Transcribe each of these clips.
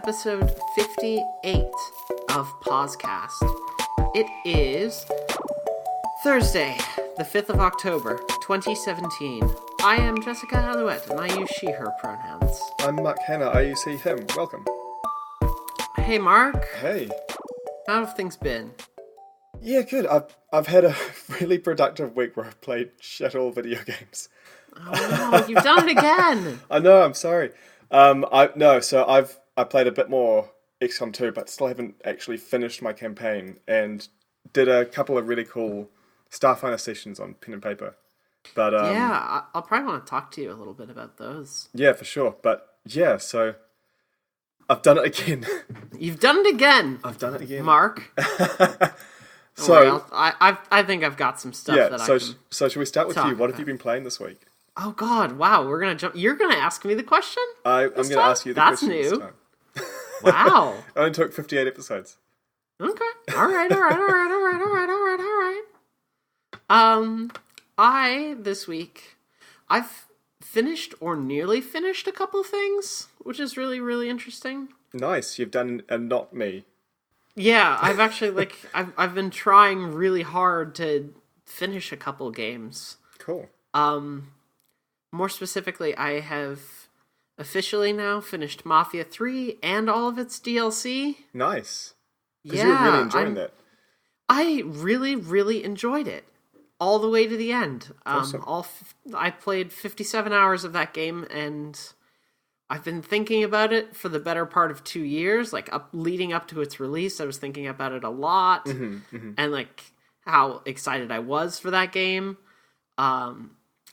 episode 58 of PauseCast. It is Thursday, the 5th of October, 2017. I am Jessica Alouette, and I use she, her pronouns. I'm Mark Hanna, I use he, him. Welcome. Hey, Mark. Hey. How have things been? Yeah, good. I've had a really productive week where I've played shit all video games. Oh no, you've done it again! I know, I'm sorry. I played a bit more XCOM 2, but still haven't actually finished my campaign, and did a couple of really cool Starfinder sessions on pen and paper. But yeah, I'll probably want to talk to you a little bit about those. Yeah, for sure. But yeah, so I've done it again. You've done it again! I've done it again. Mark. So I think I've got some stuff that I can So should we start with you? What have about. you been playing this week? Oh God! Wow, we're gonna jump. You're gonna ask me the question? I'm going to ask you the That's question this new. time. Wow. It only took 58 episodes. Okay. All right. This week, I've finished or nearly finished a couple of things, which is really, really interesting. Nice, you've done a not me. Yeah, I've actually I've been trying really hard to finish a couple games. Cool. More specifically, I have officially now finished Mafia 3 and all of its DLC. Nice. Because Yeah, you were really enjoying that. I really, really enjoyed it all the way to the end. Awesome. I played 57 hours of that game, and I've been thinking about it for the better part of 2 years. Leading up to its release, I was thinking about it a lot, and how excited I was for that game.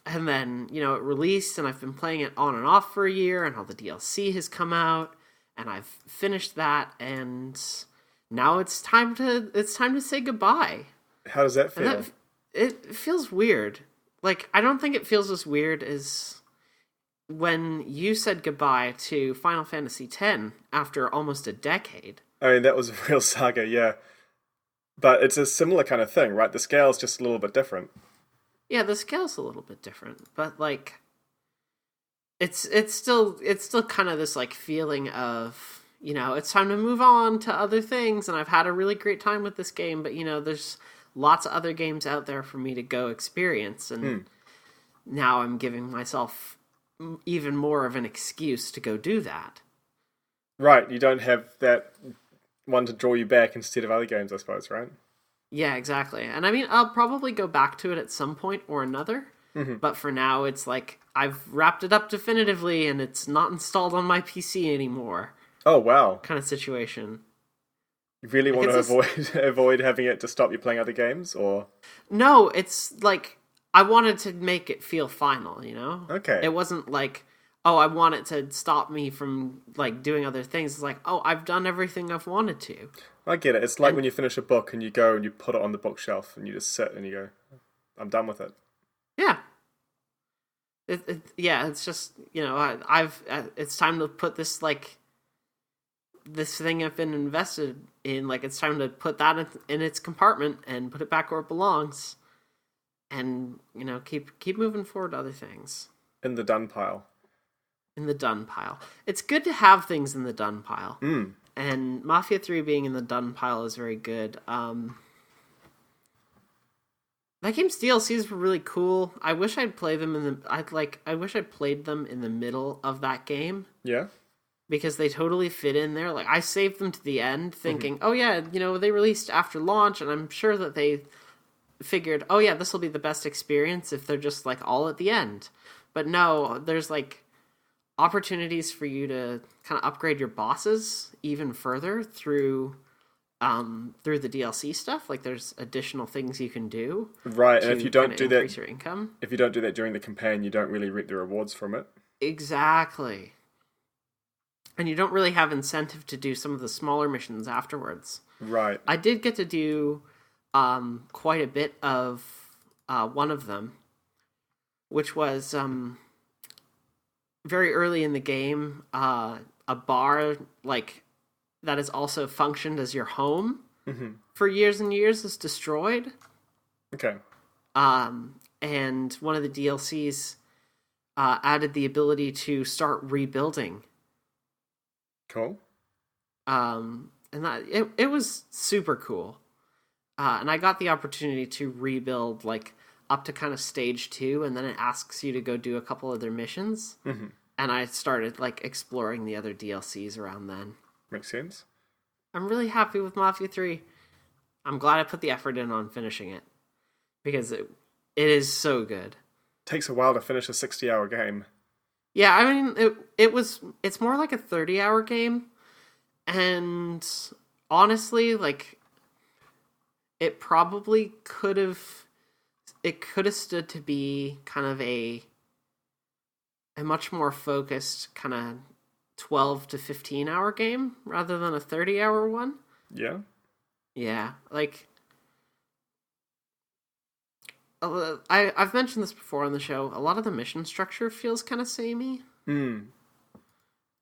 And then, it released, and I've been playing it on and off for a year, and all the DLC has come out, and I've finished that, and now it's time to say goodbye. How does that feel? And it feels weird. I don't think it feels as weird as when you said goodbye to Final Fantasy X after almost a decade. I mean, that was a real saga, yeah. But it's a similar kind of thing, right? The scale's just a little bit different. Yeah, the scale's a little bit different, but it's still kind of this feeling of, it's time to move on to other things, and I've had a really great time with this game, but there's lots of other games out there for me to go experience, and now I'm giving myself even more of an excuse to go do that. Right, you don't have that one to draw you back instead of other games, I suppose, right? Yeah, exactly. And I mean, I'll probably go back to it at some point or another. But for now, it's I've wrapped it up definitively, and it's not installed on my PC anymore. Oh, wow. Kind of situation. You really want to avoid having it to stop you playing other games, or? No, it's I wanted to make it feel final, Okay. It wasn't I want it to stop me from doing other things. It's I've done everything I've wanted to. I get it. It's like when you finish a book and you go and you put it on the bookshelf and you just sit and you go, I'm done with it. Yeah. It's just, it's time to put this, this thing I've been invested in, it's time to put that in its compartment and put it back where it belongs. And, keep moving forward to other things. In the done pile. In the done pile. It's good to have things in the done pile. And Mafia 3 being in the done pile is very good. That game's DLCs were really cool. I wish I'd play them I wish I'd played them in the middle of that game. Yeah. Because they totally fit in there. I saved them to the end thinking, oh yeah, they released after launch, and I'm sure that they figured, oh yeah, this will be the best experience if they're just all at the end. But no, there's opportunities for you to kind of upgrade your bosses even further through the DLC stuff. There's additional things you can do. Right, and if you don't do that, increase your income. If you don't do that during the campaign, you don't really reap the rewards from it. Exactly. And you don't really have incentive to do some of the smaller missions afterwards. Right. I did get to do quite a bit of one of them, which was very early in the game, a bar that has also functioned as your home for years and years is destroyed. Okay. And one of the DLCs added the ability to start rebuilding. Cool. And that it was super cool. And I got the opportunity to rebuild like up to kind of stage 2, and then it asks you to go do a couple other missions. Mm-hmm. And I started like exploring the other DLCs around then. Makes sense. I'm really happy with Mafia 3. I'm glad I put the effort in on finishing it because it is so good. Takes a while to finish a 60-hour game. Yeah, I mean it's more like a 30-hour game, and honestly, like it probably could have stood to be kind of a much more focused kind of 12 to 15-hour game rather than a 30-hour one. Yeah. Yeah, like I've mentioned this before on the show. A lot of the mission structure feels kind of samey. Mm.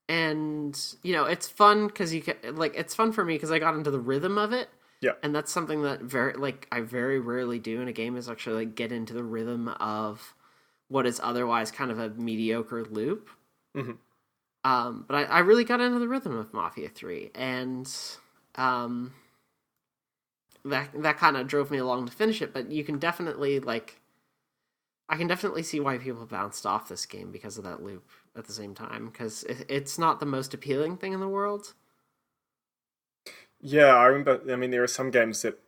And it's fun because you can it's fun for me because I got into the rhythm of it. Yeah. And that's something that I very rarely do in a game, is actually like get into the rhythm of what is otherwise kind of a mediocre loop. Mm-hmm. But I really got into the rhythm of Mafia 3, and that kind of drove me along to finish it. But you can definitely I can definitely see why people bounced off this game because of that loop at the same time, because it's not the most appealing thing in the world. Yeah, I remember. I mean, there are some games that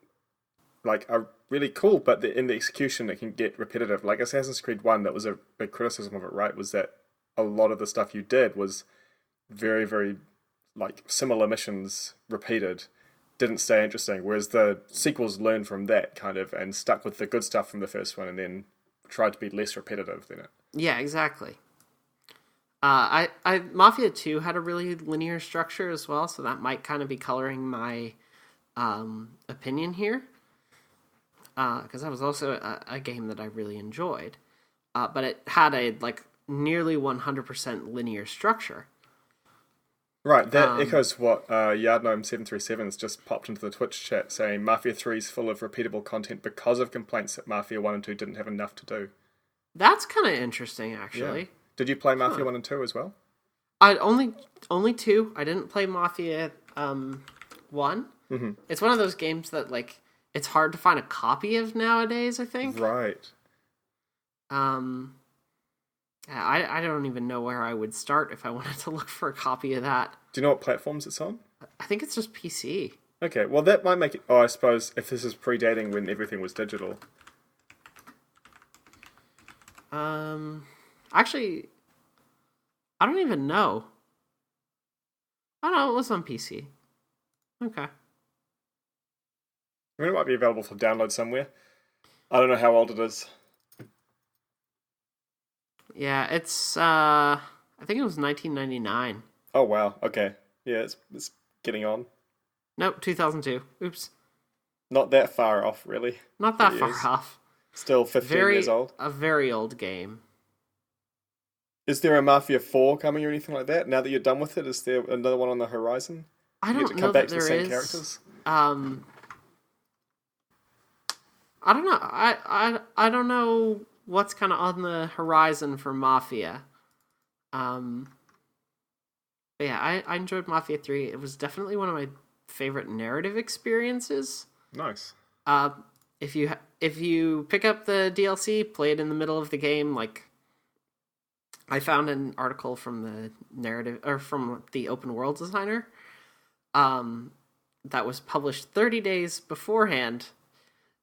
are really cool, but in the execution it can get repetitive. Like Assassin's Creed 1, that was a big criticism of it, right? Was that a lot of the stuff you did was very, very similar missions repeated. Didn't stay interesting. Whereas the sequels learned from that kind of and stuck with the good stuff from the first one, and then tried to be less repetitive than it. Yeah, exactly. I Mafia 2 had a really linear structure as well, so that might kind of be coloring my opinion here. Because that was also a game that I really enjoyed. But it had a nearly 100% linear structure. Right, that echoes what Yardgnome737's just popped into the Twitch chat, saying Mafia 3 is full of repeatable content because of complaints that Mafia 1 and 2 didn't have enough to do. That's kind of interesting, actually. Yeah. Did you play Mafia 1 and 2 as well? I only 2. I didn't play Mafia 1. Mm-hmm. It's one of those games that it's hard to find a copy of nowadays, I think. Right. I don't even know where I would start if I wanted to look for a copy of that. Do you know what platforms it's on? I think it's just PC. Okay, well that might make it... Oh, I suppose if this is predating when everything was digital. Actually, I don't even know. Oh no, it was on PC. Okay. I mean, it might be available for download somewhere. I don't know how old it is. Yeah, it's I think it was 1999. Oh wow, okay. Yeah, it's getting on. Nope, 2002. Oops. Not that far off, really. Not that far off. Still 15 years old. A very old game. Is there a Mafia 4 coming or anything like that? Now that you're done with it, is there another one on the horizon? I don't know that there is. You get to come back to the same characters? I don't know. I don't know what's kind of on the horizon for Mafia. But yeah, I enjoyed Mafia 3. It was definitely one of my favorite narrative experiences. Nice. If you pick up the DLC, play it in the middle of the game, I found an article from the narrative or from the open world designer that was published 30 days beforehand,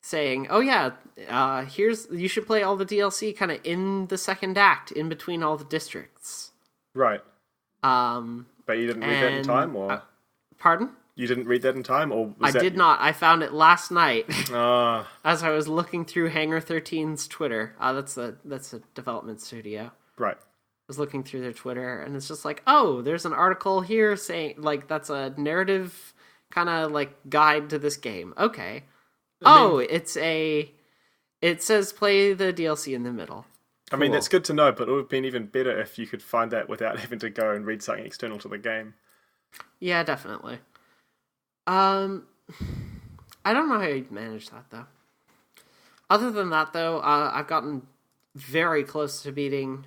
saying, "Oh yeah, you should play all the DLC kind of in the second act, in between all the districts." Right. But you didn't read that in time, or pardon? You didn't read that in time, or I did not. I found it last night as I was looking through Hangar 13's Twitter. That's a development studio. Right. I was looking through their Twitter, and it's just oh, there's an article here saying that's a narrative kind of guide to this game. Okay. It says play the DLC in the middle. Cool. I mean, that's good to know, but it would have been even better if you could find that without having to go and read something external to the game. Yeah, definitely. I don't know how you'd manage that, though. Other than that, though, I've gotten very close to beating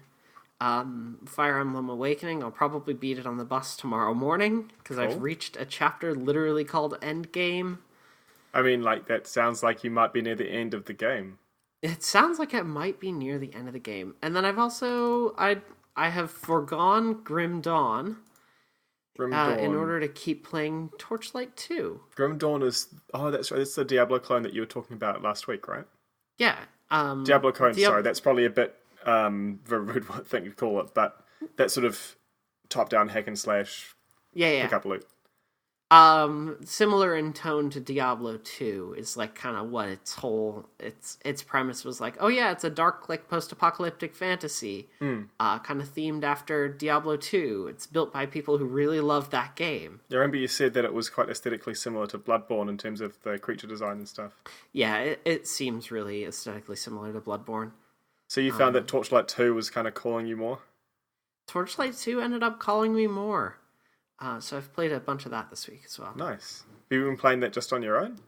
Fire Emblem Awakening, I'll probably beat it on the bus tomorrow morning, because Cool. I've reached a chapter literally called Endgame. I mean, like, that sounds like you might be near the end of the game. It sounds like it might be near the end of the game. And then I have forgone Grim Dawn Grim Dawn. in order to keep playing Torchlight 2. Grim Dawn is... Oh, that's right. It's the Diablo clone that you were talking about last week, right? Yeah. Diablo clone, sorry. That's probably a bit of a rude thing to call it, but that sort of top-down hack and slash pick-up loop. Similar in tone to Diablo 2 is like kind of what its premise was like. Oh yeah, it's a dark click post-apocalyptic fantasy, kind of themed after Diablo 2. It's built by people who really love that game. I remember you said that it was quite aesthetically similar to Bloodborne in terms of the creature design and stuff. Yeah, it seems really aesthetically similar to Bloodborne. So you found that Torchlight 2 was kind of calling you more? Torchlight 2 ended up calling me more. So I've played a bunch of that this week as well. Nice. Have you been playing that just on your own?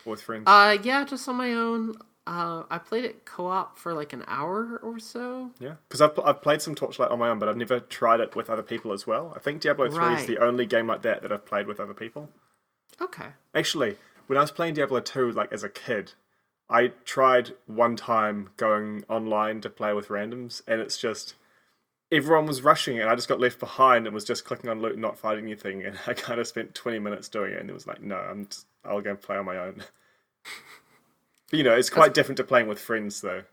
Or with friends? Yeah, just on my own. I played it co-op for like an hour or so. Yeah, because I've played some Torchlight on my own, but I've never tried it with other people as well. I think Diablo 3 is the only game like that I've played with other people. Okay. Actually, when I was playing Diablo 2, like as a kid, I tried one time going online to play with randoms, and it's just... Everyone was rushing, and I just got left behind and was just clicking on loot and not fighting anything, and I kind of spent 20 minutes doing it, and it was like, no, I'll go play on my own. But, it's quite different to playing with friends, though.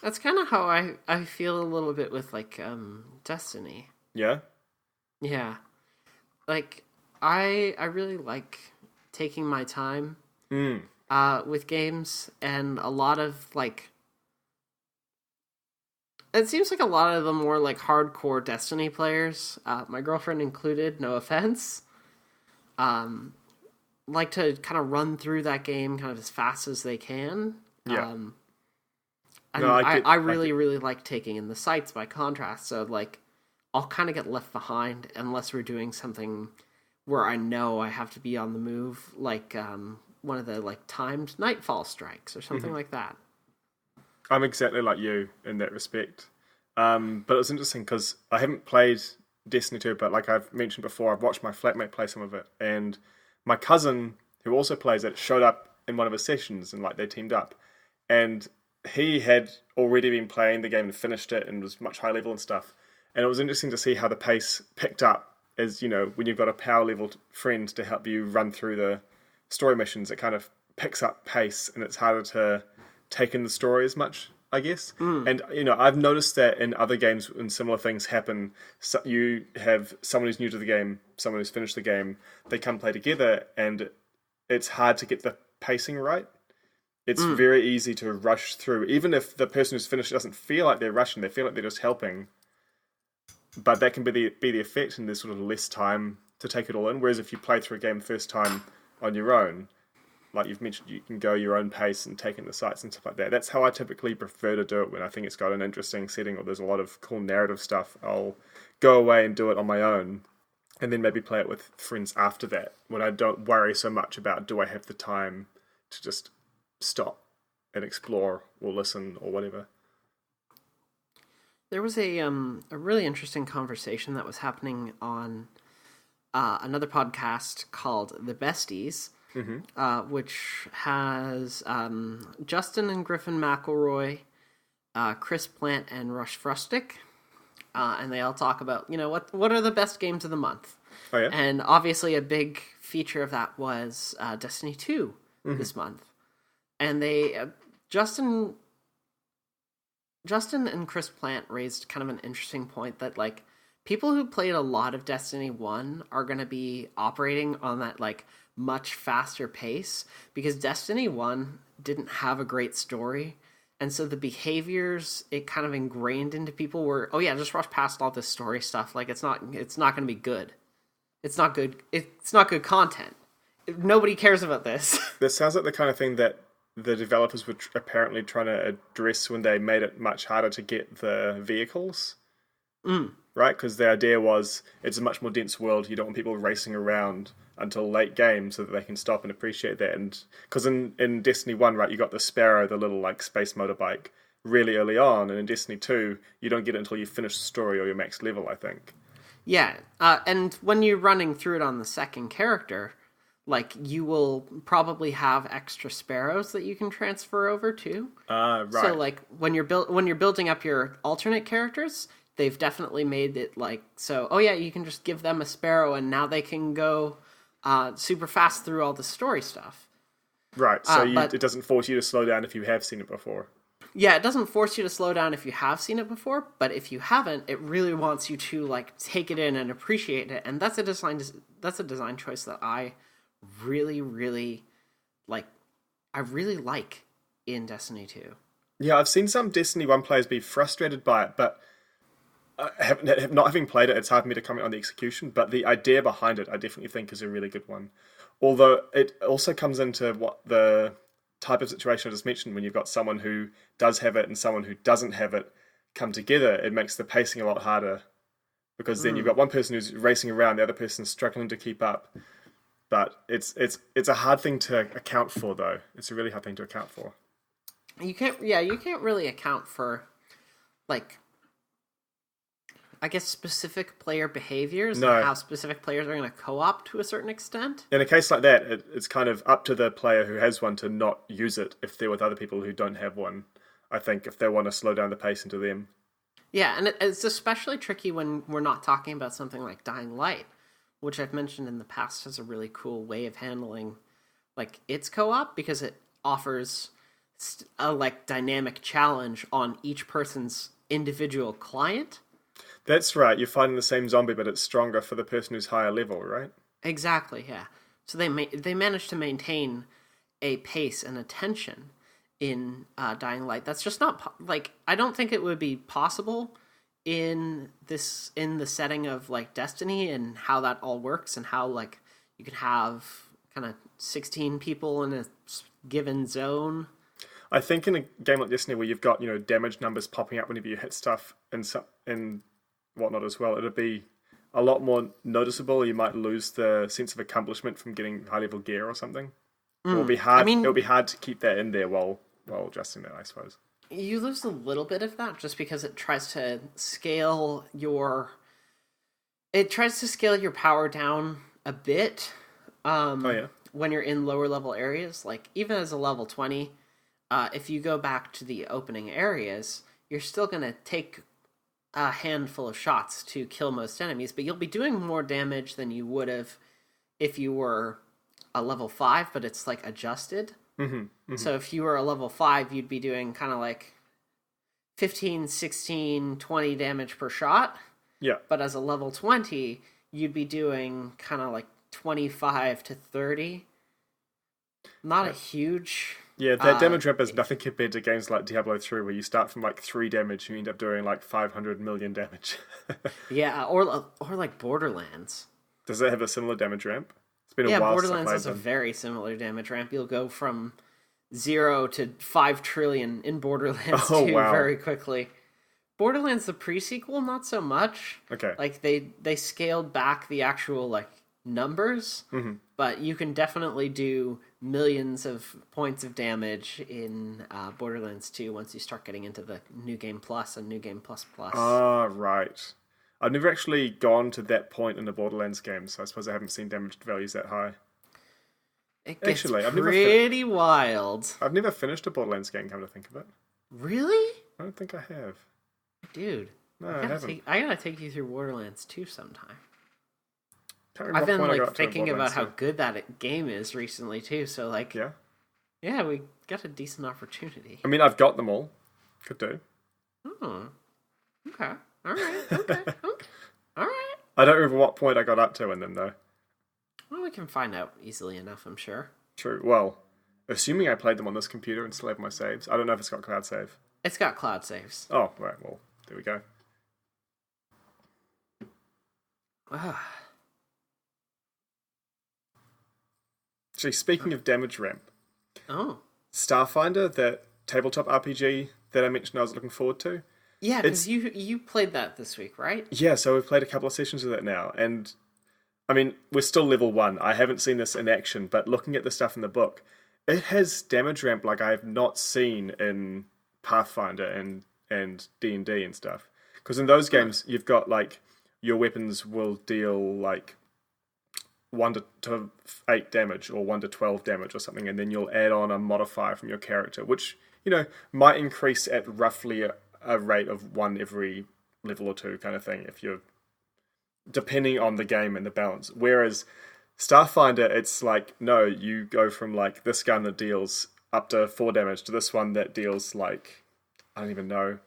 That's kind of how I feel a little bit with, like, Destiny. Yeah? Yeah. Like, I really like taking my time with games, and a lot of, like... It seems like a lot of the more, like, hardcore Destiny players, my girlfriend included, no offense, like to kind of run through that game kind of as fast as they can. Yeah. And I really like taking in the sights by contrast, so, like, I'll kind of get left behind unless we're doing something where I know I have to be on the move, like one of the, like, timed nightfall strikes or something like that. I'm exactly like you in that respect. But it was interesting because I haven't played Destiny 2, but like I've mentioned before, I've watched my flatmate play some of it, and my cousin, who also plays it, showed up in one of his sessions, and like they teamed up, and he had already been playing the game and finished it and was much higher level and stuff, and it was interesting to see how the pace picked up as, when you've got a power leveled friend to help you run through the story missions. It kind of picks up pace, and it's harder to take in the story as much, I guess. And, I've noticed that in other games when similar things happen, so you have someone who's new to the game, someone who's finished the game, they come play together, and it's hard to get the pacing right. It's very easy to rush through, even if the person who's finished doesn't feel like they're rushing, they feel like they're just helping. But that can be the effect, and there's sort of less time to take it all in. Whereas if you play through a game first time on your own, like you've mentioned, you can go your own pace and take in the sights and stuff like that. That's how I typically prefer to do it when I think it's got an interesting setting or there's a lot of cool narrative stuff. I'll go away and do it on my own and then maybe play it with friends after that, when I don't worry so much about, do I have the time to just stop and explore or listen or whatever. There was a really interesting conversation that was happening on another podcast called The Besties, which has Justin and Griffin McElroy, Chris Plant, and Rush Frustick, and they all talk about, what are the best games of the month. Oh, yeah? And obviously a big feature of that was Destiny 2 this month. And they Justin and Chris Plant raised kind of an interesting point that, like, people who played a lot of Destiny 1 are going to be operating on that, like, much faster pace, because Destiny 1 didn't have a great story, and so the behaviors it kind of ingrained into people were, oh yeah, just rush past all this story stuff, like it's not going to be good. It's not good content. Nobody cares about this. This sounds like the kind of thing that the developers were apparently trying to address when they made it much harder to get the vehicles. Right? Because the idea was it's a much more dense world. You don't want people racing around until late game so that they can stop and appreciate that. And because in Destiny 1, right, you got the Sparrow, the little like space motorbike, really early on, and in Destiny 2, you don't get it until you finish the story or your max level, I think. Yeah, and when you're running through it on the second character, like you will probably have extra sparrows that you can transfer over too. Right. So like when you're building up your alternate characters, they've definitely made it like so. Oh yeah, you can just give them a sparrow, and now they can go super fast through all the story stuff. Right, so but it doesn't force you to slow down if you have seen it before. Yeah, it doesn't force you to slow down if you have seen it before, but if you haven't, it really wants you to like take it in and appreciate it, and that's a design choice that I really like. I really like in Destiny 2. Yeah, I've seen some Destiny 1 players be frustrated by it, but not having played it, it's hard for me to comment on the execution, but the idea behind it, I definitely think is a really good one. Although it also comes into what the type of situation I just mentioned, when you've got someone who does have it and someone who doesn't have it come together, it makes the pacing a lot harder, because then you've got one person who's racing around, the other person's struggling to keep up. But it's a hard thing to account for, though. It's a really hard thing to account for. You can't really account for like, I guess, specific player behaviors and how specific players are going to co-op to a certain extent. In a case like that, it's kind of up to the player who has one to not use it if they're with other people who don't have one, I think, if they want to slow down the pace into them. Yeah, and it's especially tricky when we're not talking about something like Dying Light, which I've mentioned in the past has a really cool way of handling like its co-op, because it offers a like dynamic challenge on each person's individual client. That's right. You're fighting the same zombie, but it's stronger for the person who's higher level, right? Exactly, yeah. So they managed to maintain a pace and a tension in Dying Light. That's just not like, I don't think it would be possible in the setting of like Destiny and how that all works, and how like you can have kind of 16 people in a given zone. I think in a game like Destiny, where you've got damage numbers popping up whenever you hit stuff and whatnot as well, it'd be a lot more noticeable. You might lose the sense of accomplishment from getting high level gear or something. It'll be hard. It'll be hard to keep that in there while adjusting that, I suppose. You lose a little bit of that just because it tries to scale your power down a bit. When you're in lower level areas, like even as a level 20, if you go back to the opening areas, you're still gonna take a handful of shots to kill most enemies, but you'll be doing more damage than you would have if you were a level 5, but it's like adjusted. So if you were a level 5, you'd be doing kind of like 15, 16, 20 damage per shot. Yeah. But as a level 20, you'd be doing kind of like 25 to 30. Not a huge... Yeah, that damage ramp is nothing compared to games like Diablo 3, where you start from like 3 damage and you end up doing like 500 million damage. Yeah, or like Borderlands. Does that have a similar damage ramp? It's been a while Borderlands since has a very similar damage ramp. You'll go from 0 to 5 trillion in Borderlands 2 very quickly. Borderlands the pre-sequel, not so much. Okay. Like they scaled back the actual like numbers, but you can definitely do millions of points of damage in Borderlands 2 once you start getting into the New Game Plus and New Game Plus Plus. Ah, right. I've never actually gone to that point in the Borderlands game, so I suppose I haven't seen damage values that high. It gets pretty wild. I've never finished a Borderlands game, come to think of it. Really? I don't think I have. Dude. No, I haven't. I gotta take you through Borderlands 2 sometime. I've been like thinking about how good that game is recently too, so like yeah, we got a decent opportunity. I mean, I've got them all. Could do. Oh, okay, all right, okay, all right. I don't remember what point I got up to in them though. Well, we can find out easily enough, I'm sure. True. Well, assuming I played them on this computer and still have my saves, I don't know if it's got cloud save. It's got cloud saves. Oh, right. Well, there we go. Actually, speaking of damage ramp, Starfinder, that tabletop RPG that I mentioned I was looking forward to. Yeah, because you played that this week, right? Yeah, so we've played a couple of sessions of that now, and I mean, we're still level 1. I haven't seen this in action, but looking at the stuff in the book, it has damage ramp like I have not seen in Pathfinder and D&D and stuff. Because in those games, you've got, like, your weapons will deal, like, 1 to 8 damage or 1 to 12 damage or something, and then you'll add on a modifier from your character, which, might increase at roughly a rate of 1 every level or 2 kind of thing, if you're depending on the game and the balance. Whereas Starfinder, it's like, no, you go from, like, this gun that deals up to 4 damage to this one that deals, like, I don't even know,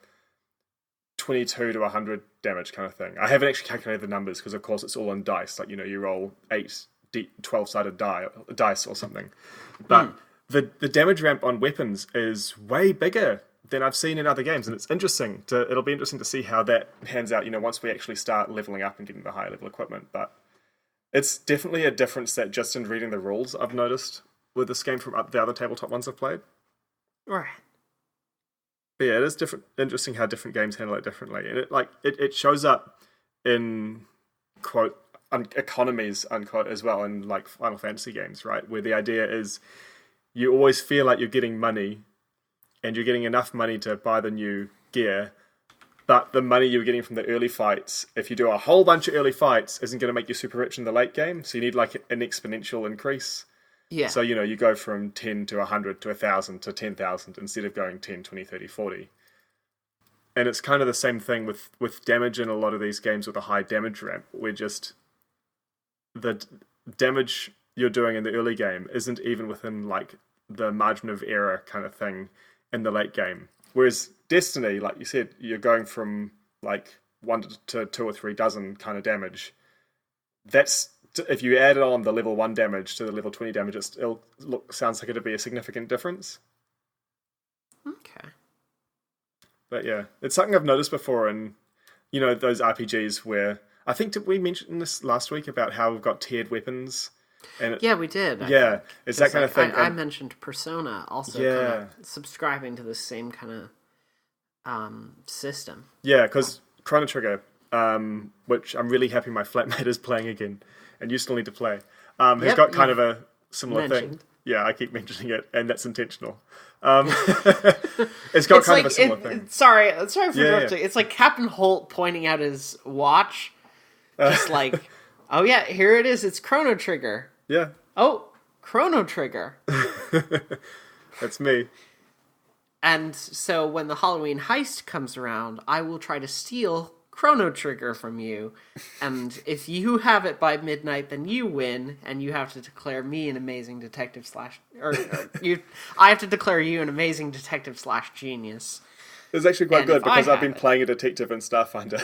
22 to 100 damage kind of thing. I haven't actually calculated the numbers because, of course, it's all on dice. Like, you roll 12-sided dice or something. But the damage ramp on weapons is way bigger than I've seen in other games, and it's interesting. It'll be interesting to see how that pans out, once we actually start leveling up and getting the higher level equipment. But it's definitely a difference that just in reading the rules I've noticed with this game from the other tabletop ones I've played. Right. But yeah, it is interesting how different games handle it differently, and it shows up in quote economies unquote as well in like Final Fantasy games, right? Where the idea is you always feel like you're getting money, and you're getting enough money to buy the new gear, but the money you're getting from the early fights, if you do a whole bunch of early fights, isn't going to make you super rich in the late game. So you need like an exponential increase. Yeah. So, you go from 10 to 100 to 1,000 to 10,000 instead of going 10, 20, 30, 40. And it's kind of the same thing with damage in a lot of these games with a high damage ramp, where just the damage you're doing in the early game isn't even within like the margin of error kind of thing in the late game. Whereas Destiny, like you said, you're going from like 1 to 2 or 3 dozen kind of damage. That's, if you add on the level 1 damage to the level 20 damage, it still sounds like it'd be a significant difference. Okay. But yeah, it's something I've noticed before in, those RPGs where, I think, did we mention this last week about how we've got tiered weapons? And yeah, we did. Yeah, it's that kind of thing. I mentioned Persona also kind of subscribing to the same kind of system. Yeah, because Chrono Trigger, which I'm really happy my flatmate is playing again, and you still need to play, has got kind of a similar thing. Yeah, I keep mentioning it, and that's intentional. It's got kind of a similar thing. Sorry for interrupting. Yeah. It's like Captain Holt pointing out his watch, just like, oh yeah, here it is. It's Chrono Trigger. Yeah. Oh, Chrono Trigger. That's me. And so when the Halloween heist comes around, I will try to steal Chrono Trigger from you. And if you have it by midnight, then you win, and you have to declare me an amazing detective I have to declare you an amazing detective / genius. It's actually quite good because I've been playing a detective in Starfinder.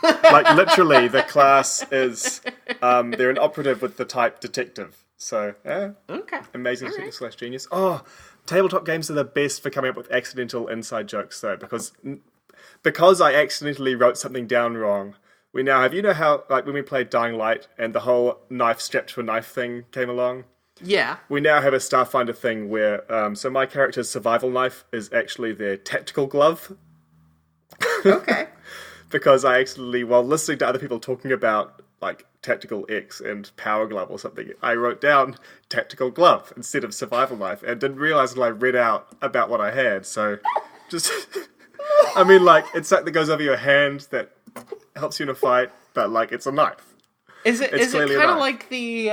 Like, literally, the class is, they're an operative with the type detective. So, okay. Amazing detective / genius. Oh, tabletop games are the best for coming up with accidental inside jokes, though, because I accidentally wrote something down wrong. We now have, how, like, when we played Dying Light and the whole knife strapped to a knife thing came along? Yeah. We now have a Starfinder thing where, so my character's survival knife is actually their tactical glove. Okay. Because I accidentally, while listening to other people talking about, like, tactical X and power glove or something, I wrote down tactical glove instead of survival knife and didn't realize until I read out about what I had. So, just, I mean, like, it's something that goes over your hand that helps you in a fight, but, like, it's a knife. Is it kind of like the,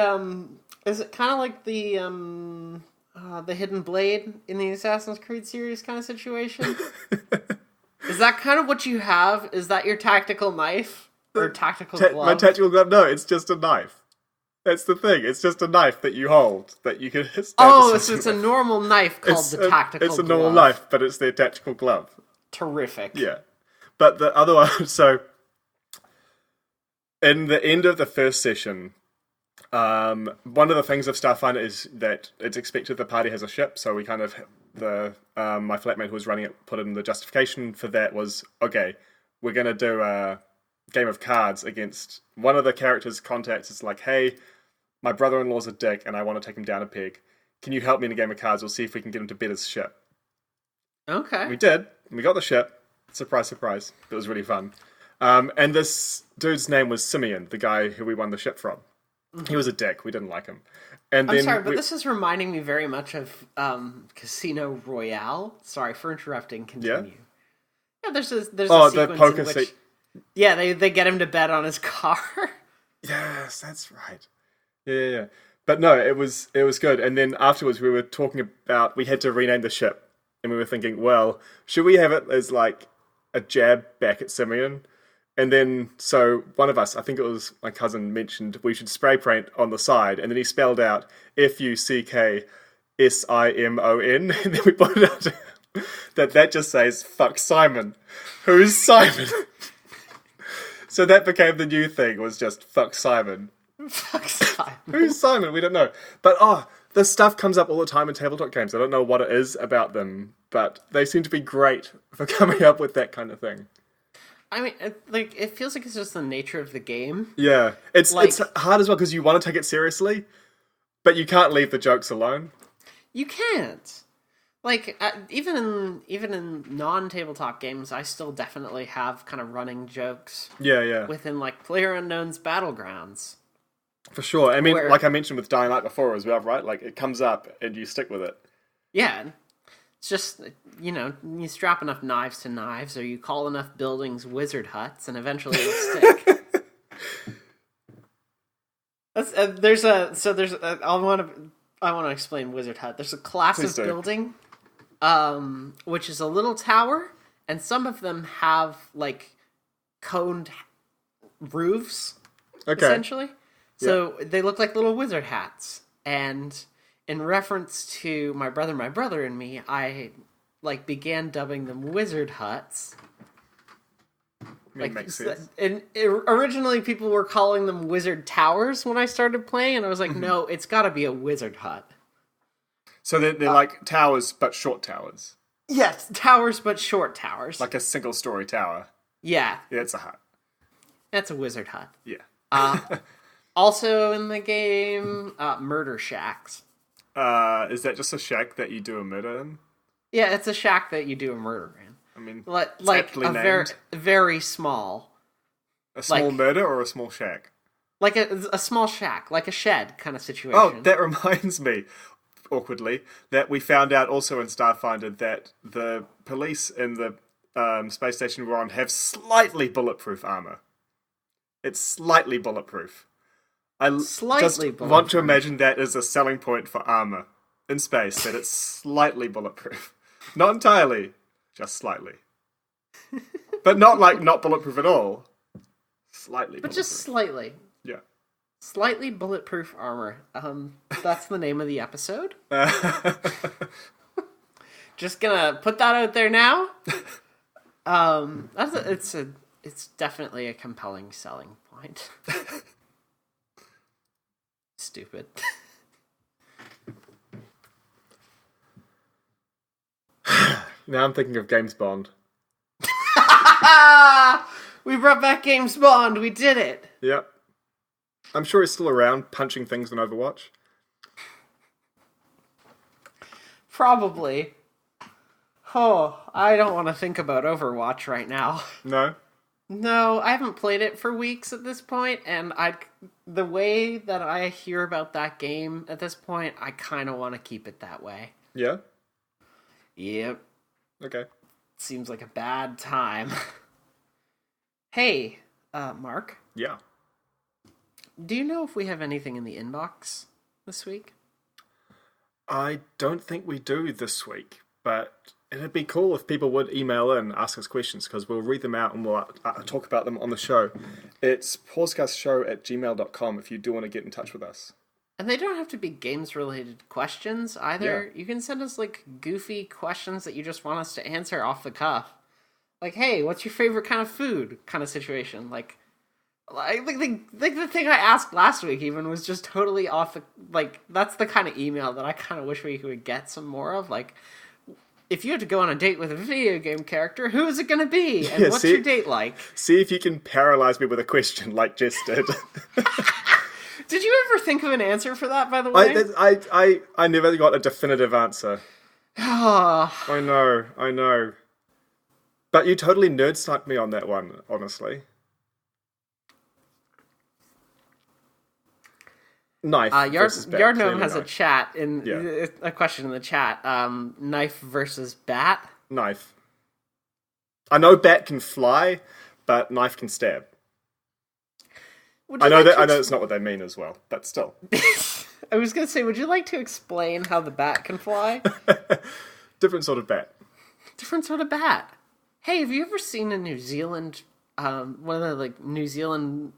Is it kind of like the Hidden Blade in the Assassin's Creed series kind of situation? Is that kind of what you have? Is that your tactical knife? Or tactical glove? My tactical glove? No, it's just a knife. That's the thing. It's just a knife that you hold, that you can... Oh, so it's a normal knife called the tactical glove. It's a normal knife, but it's their tactical glove. Terrific. Yeah. But the other one... So, in the end of the first session... one of the things of Starfinder is that it's expected the party has a ship, so we kind of, my flatmate who was running it put in the justification for that was, okay, we're going to do a game of cards against one of the characters' contacts. It's like, hey, my brother-in-law's a dick and I want to take him down a peg. Can you help me in a game of cards? We'll see if we can get him to bet his ship. Okay. We did. We got the ship. Surprise, surprise. It was really fun. And this dude's name was Simeon, the guy who we won the ship from. He was a dick. We didn't like him. And I'm then sorry, but this is reminding me very much of Casino Royale. Sorry for interrupting. Continue. Yeah, there's a sequence the poker in which they get him to bet on his car. Yes, that's right. Yeah. But no, it was good. And then afterwards, we were talking about we had to rename the ship, and we were thinking, well, should we have it as like a jab back at Simeon? And then, so one of us, I think it was my cousin, mentioned we should spray paint on the side, and then he spelled out FUCKSIMON, and then we pointed out to him that just says fuck Simon. Who's Simon? So that became the new thing, was just fuck Simon. Fuck Simon. Who's Simon? We don't know. But this stuff comes up all the time in tabletop games. I don't know what it is about them, but they seem to be great for coming up with that kind of thing. I mean, it feels like it's just the nature of the game. Yeah. It's hard as well because you want to take it seriously, but you can't leave the jokes alone. You can't. Like, even in non-tabletop games, I still definitely have kind of running jokes. Yeah. Within, like, PlayerUnknown's Battlegrounds. For sure. I mean, like I mentioned with Dying Light before as well, right? Like, it comes up and you stick with it. Yeah. It's just, you strap enough knives to knives, or you call enough buildings wizard huts, and eventually it'll stick. I want to explain wizard hut. There's a class of building, which is a little tower, and some of them have like coned roofs, essentially. So they look like little wizard hats, and in reference to my brother and me, I began dubbing them wizard huts. Makes sense. Originally, people were calling them wizard towers when I started playing, and I was like, no, it's got to be a wizard hut. So they're like towers, but short towers. Yes, towers, but short towers. Like a single-story tower. Yeah. Yeah, it's a hut. That's a wizard hut. Yeah. Also in the game, murder shacks. Is that just a shack that you do a murder in? Yeah, it's a shack that you do a murder in. I mean, like a very small. A small murder or a small shack? Like a small shack, like a shed kind of situation. Oh, that reminds me, awkwardly, that we found out also in Starfinder that the police in the space station we're on have slightly bulletproof armor. It's slightly bulletproof. I want to imagine that as a selling point for armor in space, that it's slightly bulletproof. Not entirely, just slightly. But not bulletproof at all. Slightly bulletproof. But just slightly. Yeah. Slightly bulletproof armor. That's the name of the episode. Just gonna put that out there now. It's definitely a compelling selling point. Stupid. Now I'm thinking of James Bond. We brought back James Bond. We did it. Yep. I'm sure he's still around punching things in Overwatch. Probably. Oh, I don't want to think about Overwatch right now. No? No, I haven't played it for weeks at this point, and the way that I hear about that game at this point, I kind of want to keep it that way. Yeah? Yep. Okay. Seems like a bad time. Hey, Mark. Yeah. Do you know if we have anything in the inbox this week? I don't think we do this week, but it'd be cool if people would email in and ask us questions, because we'll read them out and we'll talk about them on the show. It's pausecastshow@gmail.com if you do want to get in touch with us. And they don't have to be games-related questions either. Yeah. You can send us, goofy questions that you just want us to answer off the cuff. Like, hey, what's your favorite kind of food kind of situation? Like the thing I asked last week even was just totally off the... that's the kind of email that I kind of wish we could get some more of. If you had to go on a date with a video game character, who is it going to be? And what's your date like? See if you can paralyze me with a question like Jess did. Did you ever think of an answer for that, by the way? I never got a definitive answer. I know. But you totally nerd-sniped me on that one, honestly. Knife versus bat. Yardnome has knife. a question in the chat. Knife versus bat. Knife. I know bat can fly, but knife can stab. I know that's not what they mean as well, but still. I was going to say, would you like to explain how the bat can fly? Different sort of bat. Different sort of bat. Hey, have you ever seen a New Zealand, one of the New Zealand,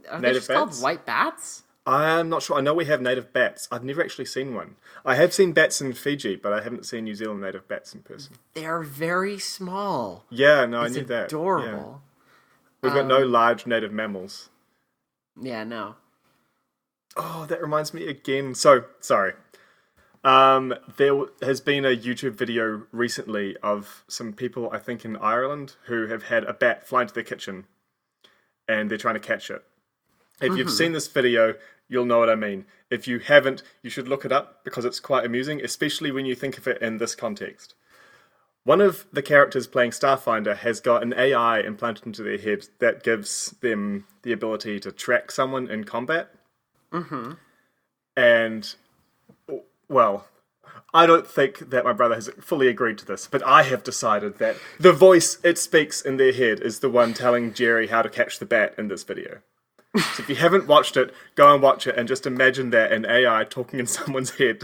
are they just called white bats? I'm not sure. I know we have native bats. I've never actually seen one. I have seen bats in Fiji, but I haven't seen New Zealand native bats in person. They're very small. Yeah, no, I knew that. It's adorable. Yeah. We've got no large native mammals. Yeah, no. Oh, that reminds me again. So, sorry. There has been a YouTube video recently of some people, I think in Ireland, who have had a bat fly into their kitchen and they're trying to catch it. If you've seen this video, you'll know what I mean. If you haven't, you should look it up because it's quite amusing, especially when you think of it in this context. One of the characters playing Starfinder has got an AI implanted into their head that gives them the ability to track someone in combat. Mm-hmm. And, well, I don't think that my brother has fully agreed to this, but I have decided that the voice it speaks in their head is the one telling Jerry how to catch the bat in this video. So if you haven't watched it, go and watch it and just imagine that an AI talking in someone's head.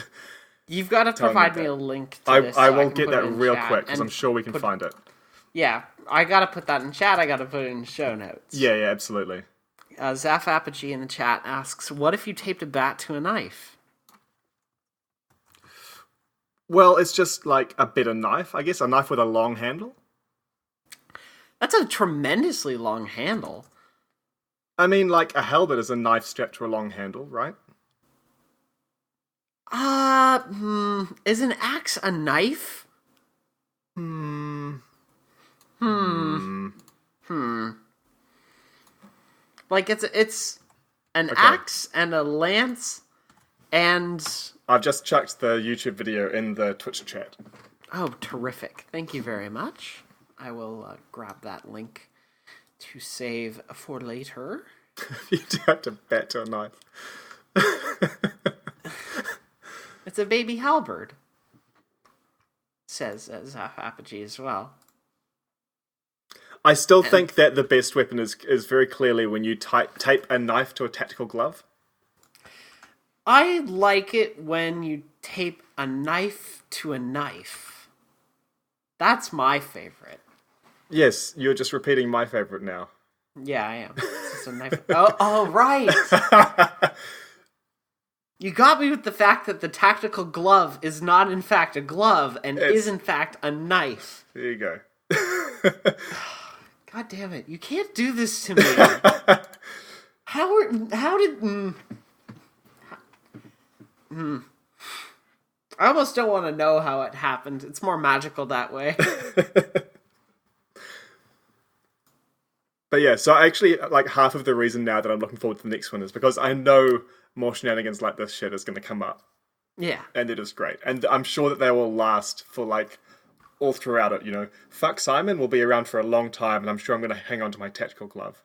You've got to provide me a link to this. I will get that real quick because I'm sure we can find it. Yeah, I got to put that in chat. I got to put it in the show notes. Yeah, absolutely. Zaf Apogee in the chat asks, what if you taped a bat to a knife? Well, it's just like a better knife, I guess. A knife with a long handle. That's a tremendously long handle. I mean, like, a halberd is a knife strapped to a long handle, right? Is an axe a knife? Like, it's an axe and a lance, and... I've just chucked the YouTube video in the Twitch chat. Oh, terrific. Thank you very much. I will grab that link to save for later. You do have to bat to a knife. It's a baby halberd, says Zaf Apogee as well. I still think that the best weapon is very clearly when you tape a knife to a tactical glove. I like it when you tape a knife to a knife. That's my favorite. Yes, you're just repeating my favorite now. Yeah, I am. It's just a knife. Oh, right. You got me with the fact that the tactical glove is not in fact a glove and is in fact a knife. There you go. God damn it. You can't do this to me. How did... I almost don't want to know how it happened. It's more magical that way. But yeah, so actually, like, half of the reason now that I'm looking forward to the next one is because I know more shenanigans like this shit is going to come up. Yeah. And it is great. And I'm sure that they will last for, like, all throughout it, you know. Fuck Simon will be around for a long time, and I'm sure I'm going to hang on to my tactical glove.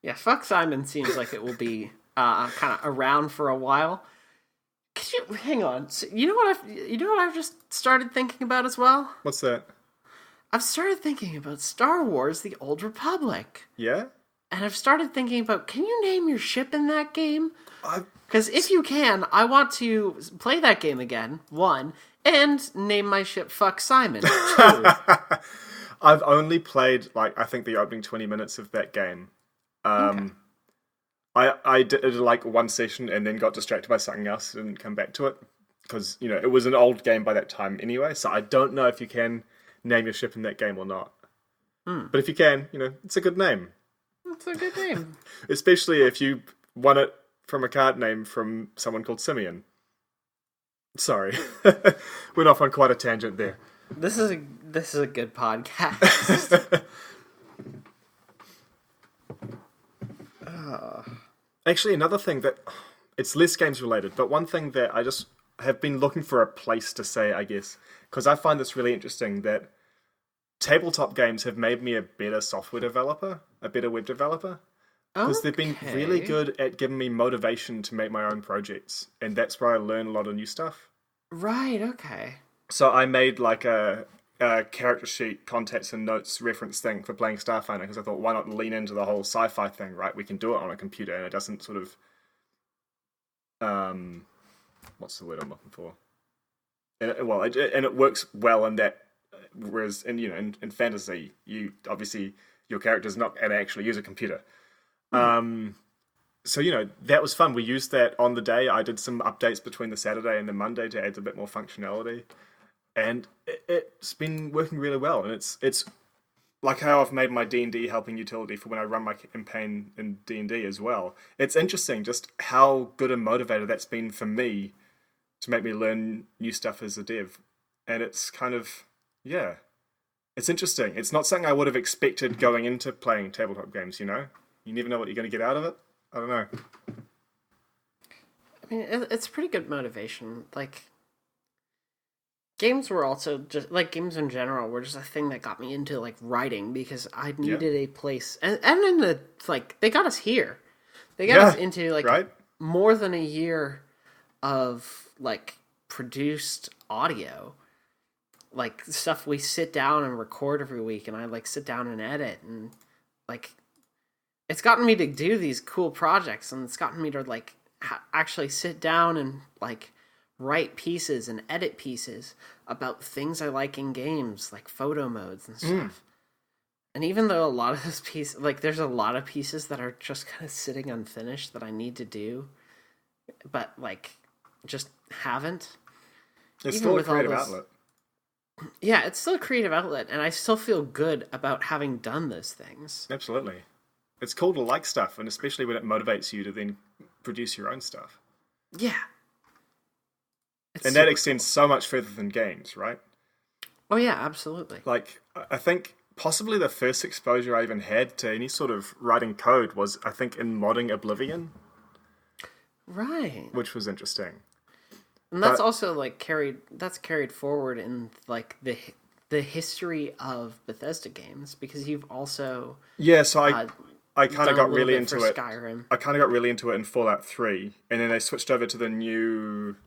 Yeah, Fuck Simon seems like it will be kind of around for a while. Could you hang on? So, you know what I've just started thinking about as well? What's that? I've started thinking about Star Wars: The Old Republic. Yeah? And I've started thinking about, can you name your ship in that game? Because if you can, I want to play that game again, 1, and name my ship Fuck Simon, 2. I've only played, like, I think the opening 20 minutes of that game. Okay. I did, like, one session and then got distracted by something else and didn't come back to it. Because, you know, it was an old game by that time anyway, so I don't know if you can name your ship in that game or not. But if you can, you know, it's a good name. It's a good name. Especially if you won it from a card name from someone called Simeon. Sorry. Went off on quite a tangent there. This is a good podcast. Actually, another thing that... It's less games related, but one thing that I just have been looking for a place to say, I guess, because I find this really interesting, that tabletop games have made me a better software developer, a better web developer. because they've been really Okay. good at giving me motivation to make my own projects, and that's where I learn a lot of new stuff. Right, okay. So I made like a character sheet, contacts and notes reference thing for playing Starfinder because I thought, why not lean into the whole sci-fi thing, right? We can do it on a computer, and it doesn't sort of what's the word I'm looking for? And it works well in that. Whereas in fantasy, you obviously your character's not going to actually use a computer. So that was fun. We used that on the day. I did some updates between the Saturday and the Monday to add a bit more functionality, and it's been working really well. And it's like how I've made my D&D helping utility for when I run my campaign in D&D as well. It's interesting just how good and motivated that's been for me to make me learn new stuff as a dev. And it's kind of, yeah, it's interesting. It's not something I would have expected going into playing tabletop games, You never know what you're going to get out of it. I don't know. I mean, it's pretty good motivation. Like, games were also just, like, games in general were just a thing that got me into, like, writing because I needed a place. And in the, like, they got us here. They got us into, like, right? more than a year of, like, produced audio. Like, stuff we sit down and record every week, and I, like, sit down and edit, and, like, it's gotten me to do these cool projects, and it's gotten me to, like, actually sit down and, like, write pieces and edit pieces about things I like in games, like photo modes and stuff. And even though a lot of those pieces, like, there's a lot of pieces that are just kind of sitting unfinished that I need to do, but, like, just haven't. It's Even still a with all creative those- outlet. Yeah, it's still a creative outlet, and I still feel good about having done those things. Absolutely. It's cool to like stuff, and especially when it motivates you to then produce your own stuff. Yeah. It's And that super extends so much further than games, right? cool. Oh, yeah, absolutely. Like, I think possibly the first exposure I even had to any sort of writing code was, I think, in modding Oblivion, Right. which was interesting. And that's But- also, like, carried forward in, like, the history of Bethesda games, because you've also Yeah, so I kind done of a got little really bit into for it. Skyrim. I kind of got really into it in Fallout 3, and then they switched over to the new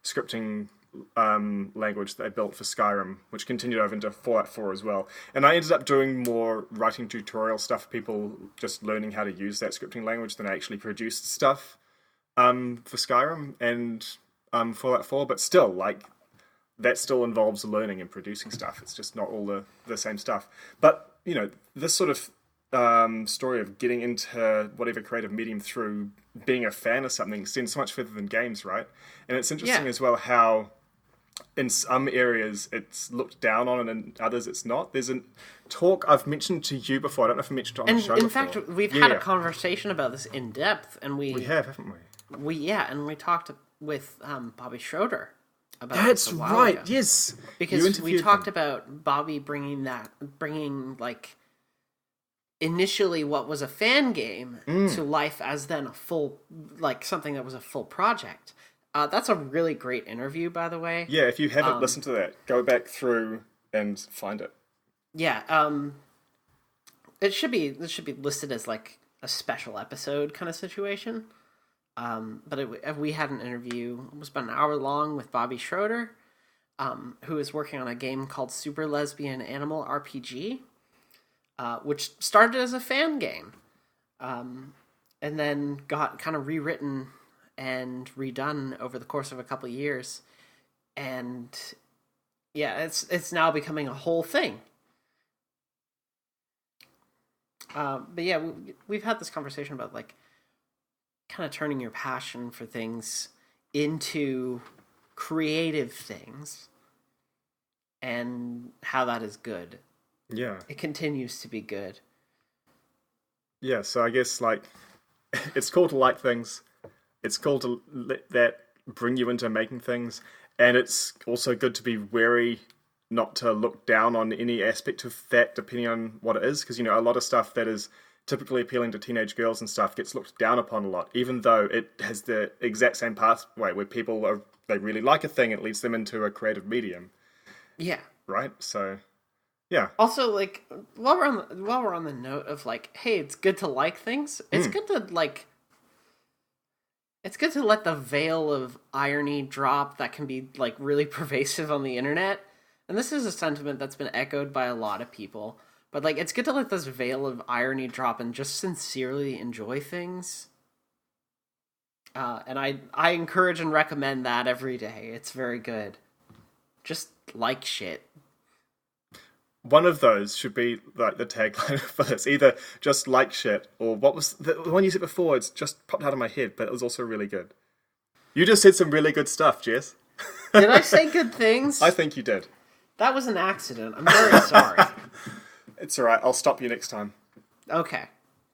scripting language that they built for Skyrim, which continued over into Fallout 4 as well. And I ended up doing more writing tutorial stuff for people just learning how to use that scripting language than I actually produced stuff for Skyrim and Fallout 4. But still, like, that still involves learning and producing stuff. It's just not all the same stuff. But, this sort of story of getting into whatever creative medium through being a fan of something extends so much further than games, right? And it's interesting as well how in some areas it's looked down on and in others it's not. There's a talk I've mentioned to you before. I don't know if I mentioned it on the show And in before. fact, we've had a conversation about this in depth, and We have, haven't we? and we talked with Bobby Schroeder about That's this a while right, ago. yes. Because You we interviewed talked them. about Bobby bringing like initially what was a fan game to life as then a full, like, something that was a full project. That's a really great interview, by the way. Yeah, if you haven't listened to that, go back through and find it. Yeah, this should be listed as, like, a special episode kind of situation. But we had an interview, it was about an hour long, with Bobby Schroeder, who is working on a game called Super Lesbian Animal RPG, which started as a fan game, and then got kind of rewritten and redone over the course of a couple of years, and yeah, it's now becoming a whole thing. But yeah, we've had this conversation about, like, kind of turning your passion for things into creative things and how that is good. Yeah. It continues to be good. Yeah, so I guess, like, it's cool to like things. It's cool to let that bring you into making things. And it's also good to be wary not to look down on any aspect of that depending on what it is. Because, a lot of stuff that is typically appealing to teenage girls and stuff gets looked down upon a lot, even though it has the exact same pathway where they really like a thing, it leads them into a creative medium. Yeah. Right? So, Yeah. Also, like, while we're on the note of like, hey, it's good to like things. It's good to let the veil of irony drop that can be like really pervasive on the internet. And this is a sentiment that's been echoed by a lot of people. But like, it's good to let this veil of irony drop and just sincerely enjoy things. And I encourage and recommend that every day. It's very good. Just like shit. One of those should be like the tagline for this. Either just like shit, or what was the one you said before? It's just popped out of my head, but it was also really good. You just said some really good stuff, Jess. Did I say good things? I think you did. That was an accident. I'm very sorry. It's alright, I'll stop you next time. Okay.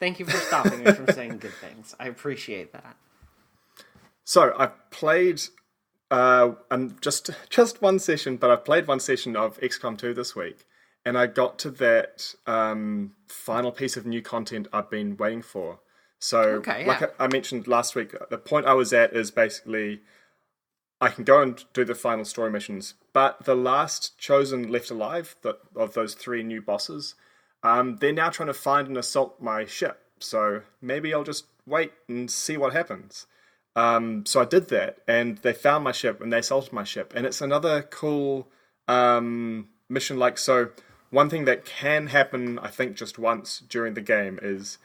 Thank you for stopping me from saying good things. I appreciate that. So, I've played just one session, but I've played one session of XCOM 2 this week. And I got to that final piece of new content I've been waiting for. So, like I mentioned last week, the point I was at is basically I can go and do the final story missions, but the last chosen left alive of those 3 new bosses, they're now trying to find and assault my ship. So maybe I'll just wait and see what happens. So I did that, and they found my ship and they assaulted my ship, and it's another cool mission. Like, so one thing that can happen, I think, just once during the game is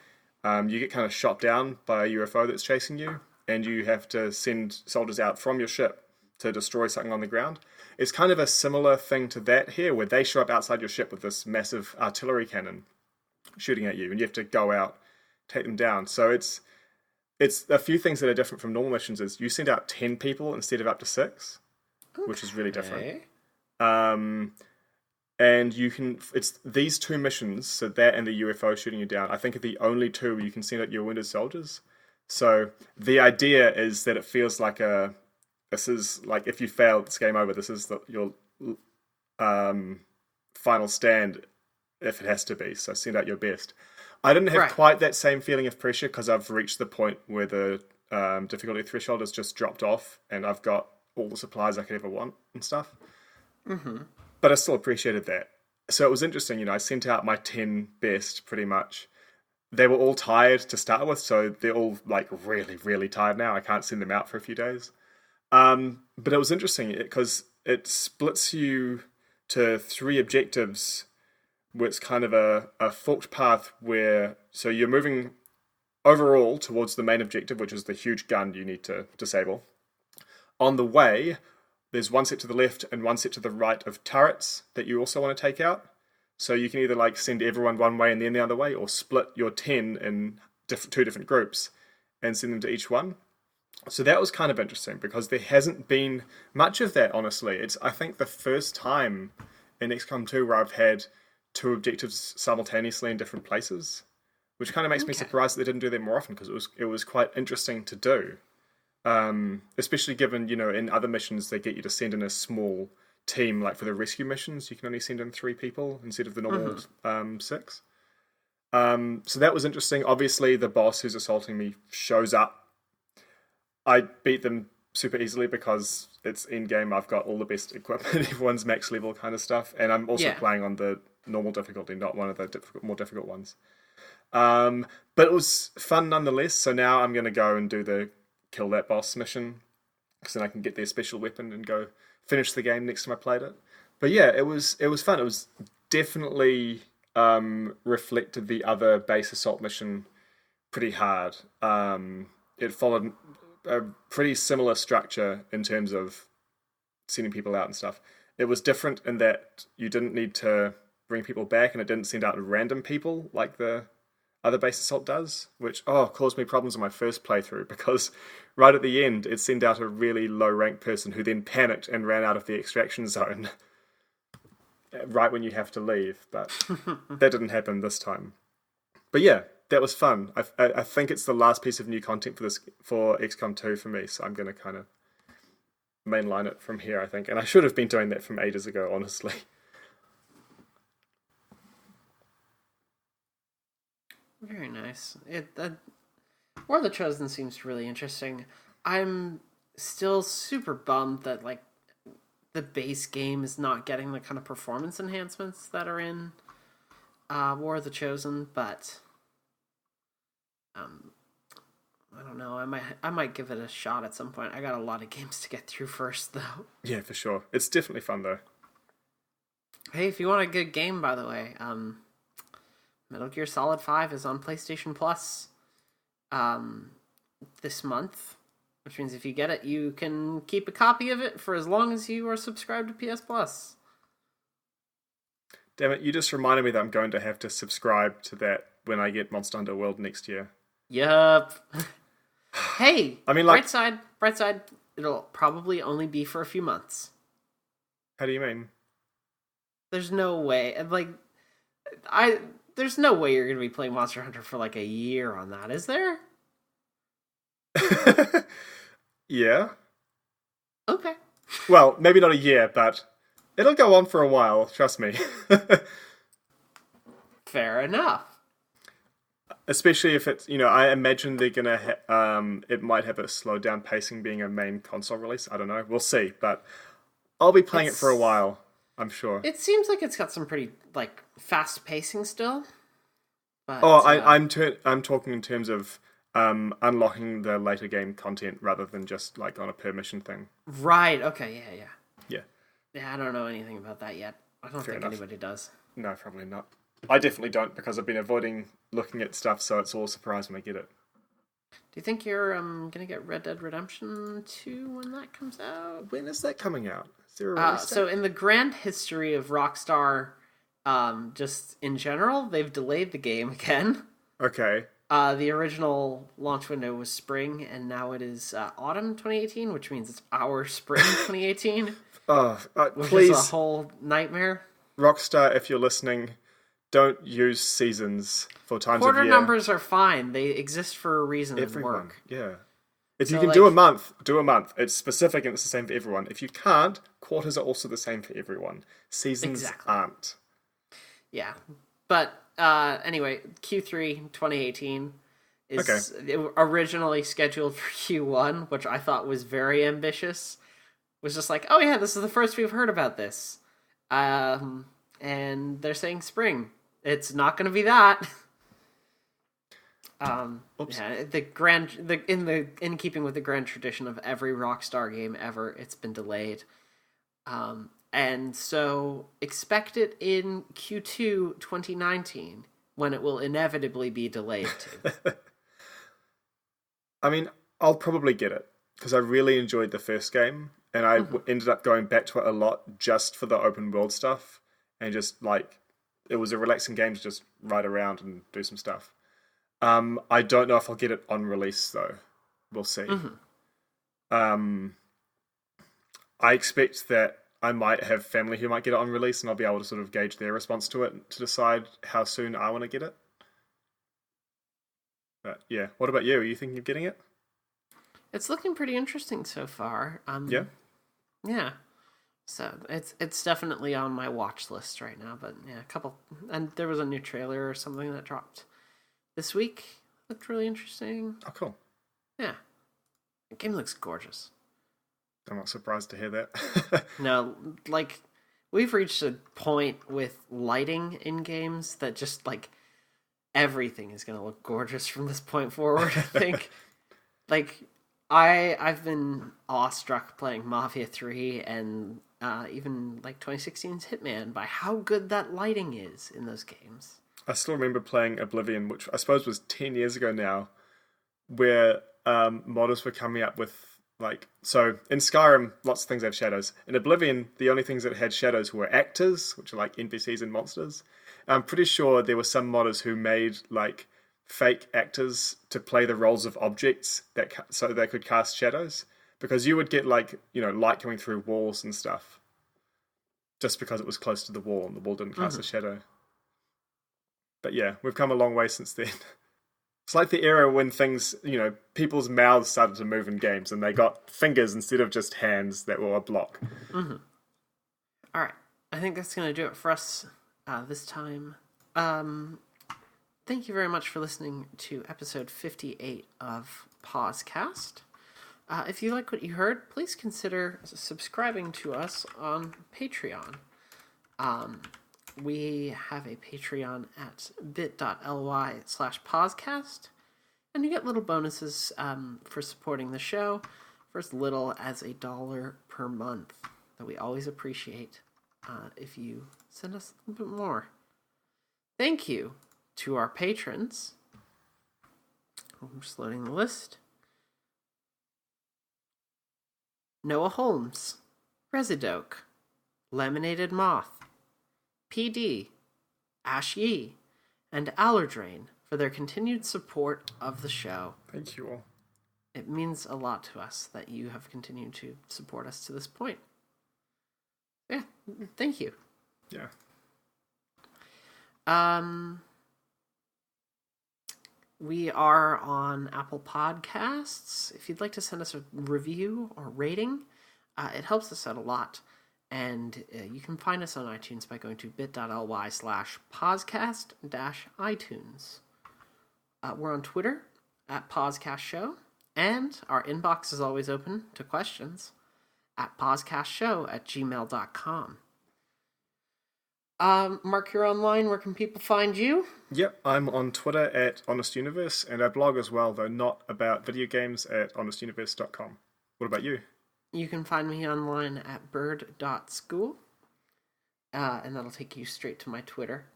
you get kind of shot down by a UFO that's chasing you, and you have to send soldiers out from your ship to destroy something on the ground. It's kind of a similar thing to that here, where they show up outside your ship with this massive artillery cannon shooting at you, and you have to go out, take them down. So it's a few things that are different from normal missions. Is you send out 10 people instead of up to 6, which is really different. And you can, it's these 2 missions, so that and the UFO shooting you down, I think are the only 2 where you can send out your wounded soldiers. So the idea is that it feels like this is like, if you fail, it's game over. This is your final stand, if it has to be. So send out your best. I didn't have quite that same feeling of pressure because I've reached the point where the difficulty threshold has just dropped off, and I've got all the supplies I could ever want and stuff. Mm-hmm. But I still appreciated that. So it was interesting, I sent out my 10 best, pretty much. They were all tired to start with, so they're all, like, really, really tired now. I can't send them out for a few days. But it was interesting, because it splits you to 3 objectives, where it's kind of a forked path where... So you're moving overall towards the main objective, which is the huge gun you need to disable. On the way... There's one set to the left and one set to the right of turrets that you also want to take out. So you can either like send everyone one way and then the other way, or split your 10 in 2 different groups and send them to each one. So that was kind of interesting because there hasn't been much of that, honestly. It's, I think, the first time in XCOM 2 where I've had 2 objectives simultaneously in different places, which kind of makes me surprised that they didn't do that more often, because it was quite interesting to do. Especially given, in other missions they get you to send in a small team, like for the rescue missions you can only send in 3 people instead of the normal 6. So that was interesting. Obviously the boss who's assaulting me shows up. I beat them super easily because it's in game. I've got all the best equipment, everyone's max level kind of stuff, and I'm also playing on the normal difficulty, not one of the more difficult ones. But it was fun nonetheless. So now I'm going to go and do the kill that boss mission, because then I can get their special weapon and go finish the game next time I played it. But yeah, it was fun. It was definitely reflected the other base assault mission pretty hard. It followed a pretty similar structure in terms of sending people out and stuff. It was different in that you didn't need to bring people back, and it didn't send out random people like the other base assault does, which caused me problems in my first playthrough, because right at the end it sent out a really low rank person who then panicked and ran out of the extraction zone right when you have to leave. But that didn't happen this time. But yeah, that was fun. I think it's the last piece of new content for XCOM 2 for me, so I'm going to kind of mainline it from here, I think. And I should have been doing that from ages ago, honestly. Very nice. War of the Chosen seems really interesting. I'm still super bummed that, like, the base game is not getting the kind of performance enhancements that are in War of the Chosen, but I don't know. I might give it a shot at some point. I got a lot of games to get through first, though. Yeah, for sure. It's definitely fun though. Hey, if you want a good game, by the way, Metal Gear Solid 5 is on PlayStation Plus this month, which means if you get it, you can keep a copy of it for as long as you are subscribed to PS Plus. Damn it, you just reminded me that I'm going to have to subscribe to that when I get Monster Hunter World next year. Yup. Hey, I mean, like, bright side, it'll probably only be for a few months. How do you mean? There's no way, there's no way you're going to be playing Monster Hunter for like a year on that, is there? Yeah. Okay. Well, maybe not a year, but it'll go on for a while, trust me. Fair enough. Especially if it's, I imagine they're going to, it might have a slowed down pacing being a main console release. I don't know. We'll see. But I'll be playing it for a while, I'm sure. It seems like it's got some pretty, like, fast pacing still. But, I'm talking in terms of unlocking the later game content rather than just, like, on a per mission thing. Right. Okay. Yeah. Yeah, I don't know anything about that yet. I don't think anybody does. No, probably not. I definitely don't, because I've been avoiding looking at stuff, so it's all a surprise when I get it. Do you think you're gonna get Red Dead Redemption 2 when that comes out? When is that coming out? Is there a release date? So in the grand history of Rockstar, just in general, they've delayed the game again. Okay. The original launch window was spring, and now it is autumn 2018, which means it's our spring 2018. Which please, is a whole nightmare. Rockstar, if you're listening, don't use seasons for times of year. Quarter numbers are fine. They exist for a reason and work. Yeah. If you can do a month, do a month. It's specific and it's the same for everyone. If you can't, quarters are also the same for everyone. Seasons aren't. Yeah. But anyway, Q3 2018 is originally scheduled for Q1, which I thought was very ambitious. It was just like, oh yeah, this is the first we've heard about this. And they're saying spring. It's not going to be that. In keeping with the grand tradition of every Rockstar game ever, it's been delayed. And so expect it in Q2 2019 when it will inevitably be delayed too. I mean, I'll probably get it because I really enjoyed the first game and I ended up going back to it a lot just for the open world stuff and just like it was a relaxing game to just ride around and do some stuff. I don't know if I'll get it on release though. We'll see. I expect that I might have family who might get it on release and I'll be able to sort of gauge their response to it to decide how soon I want to get it. But yeah, what about you? Are you thinking of getting it? It's looking pretty interesting so far. Yeah. Yeah. So it's definitely on my watch list right now, but yeah, and there was a new trailer or something that dropped this week. Looked really interesting. Oh, cool. Yeah. The game looks gorgeous. I'm not surprised to hear that. No, like, we've reached a point with lighting in games that just, like, everything is going to look gorgeous from this point forward, I think. Like, I've been awestruck playing Mafia 3 and even, like, 2016's Hitman by how good that lighting is in those games. I still remember playing Oblivion, which I suppose was 10 years ago now, where modders were coming up with so in Skyrim, lots of things have shadows. In Oblivion, the only things that had shadows were actors, which are like NPCs and monsters. I'm pretty sure there were some modders who made like fake actors to play the roles of objects so they could cast shadows. Because you would get like, light coming through walls and stuff. Just because it was close to the wall and the wall didn't cast a shadow. But yeah, we've come a long way since then. It's like the era when things, people's mouths started to move in games and they got fingers instead of just hands that were a block. All right. I think that's going to do it for us this time. Thank you very much for listening to episode 58 of PauseCast. If you like what you heard, please consider subscribing to us on Patreon. We have a Patreon at bit.ly/PauseCast, and you get little bonuses for supporting the show for as little as $1 per month that we always appreciate if you send us a little bit more. Thank you to our patrons. I'm just loading the list. Noah Holmes, Residoke, Lemonaded Moth, PD, Ash Yee, and Allerdrain for their continued support of the show. Thank you all. It means a lot to us that you have continued to support us to this point. Yeah, thank you. Yeah. We are on Apple Podcasts. If you'd like to send us a review or rating, it helps us out a lot. And you can find us on iTunes by going to bit.ly/pausecast-iTunes. We're on Twitter at PauseCast Show, and our inbox is always open to questions at pausecastshow@gmail.com. Mark, you're online. Where can people find you? Yep, I'm on Twitter at HonestUniverse, and I blog as well, though not about video games, at honestuniverse.com. What about you? You can find me online at bird.school, and that'll take you straight to my Twitter.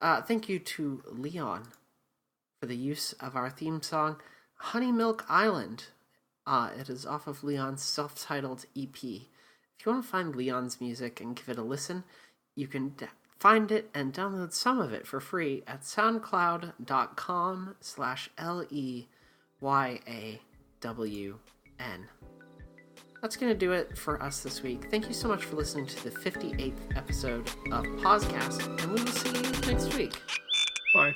Thank you to Leon for the use of our theme song, Honey Milk Island. It is off of Leon's self-titled EP. If you want to find Leon's music and give it a listen, you can find it and download some of it for free at soundcloud.com/LEYAWN. That's going to do it for us this week. Thank you so much for listening to the 58th episode of PauseCast, and we will see you next week. Bye.